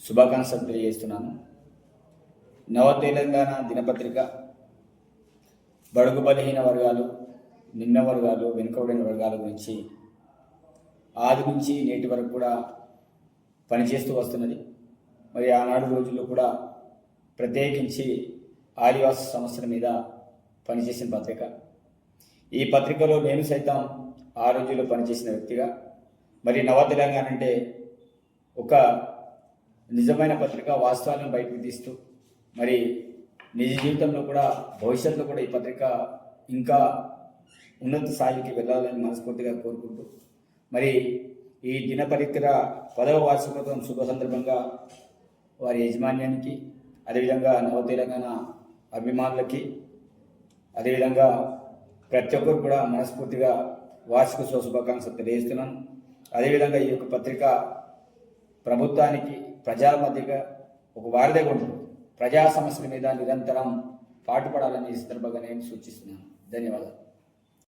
శుభాకాంక్షలు తెలియజేస్తున్నాను. నవ తెలంగాణ దినపత్రిక బడుగు బలహీన వర్గాలు, నిమ్న వర్గాలు, వెనుకబడిన వర్గాల గురించి ఆది నుంచి నేటి వరకు కూడా పనిచేస్తూ వస్తున్నది. మరి ఆనాడు రోజుల్లో కూడా ప్రత్యేకించి ఆదివాసీ సమస్యల మీద పనిచేసిన పత్రిక. ఈ పత్రికలో నేను సైతం ఆ రోజుల్లో పనిచేసిన వ్యక్తిగా, మరి నవ తెలంగాణ అంటే ఒక నిజమైన పత్రిక, వాస్తవాలను బయటకు తీస్తూ మరి నిజ జీవితంలో కూడా భవిష్యత్తులో కూడా ఈ పత్రిక ఇంకా ఉన్నత స్థాయికి వెళ్ళాలని మనస్ఫూర్తిగా కోరుకుంటూ, మరి ఈ దినపత్రిక 10వ వార్షికోత్సవం శుభ సందర్భంగా వారి యాజమాన్యానికి, అదేవిధంగా నవ తెలంగాణ అభిమానులకి, అదేవిధంగా ప్రతి ఒక్కరు కూడా మనస్ఫూర్తిగా వార్షికోత్సవ శుభాకాంక్షలు తెలియజేస్తున్నాను. అదేవిధంగా ఈ యొక్క పత్రిక ప్రభుత్వానికి, ప్రజల మధ్యగా ఒక వారధిగా ఉంటుంది. ప్రజా సమస్యల మీద నిరంతరం పాటుపడాలని ఈ సందర్భంగా నేను సూచిస్తున్నాను. ధన్యవాదాలు.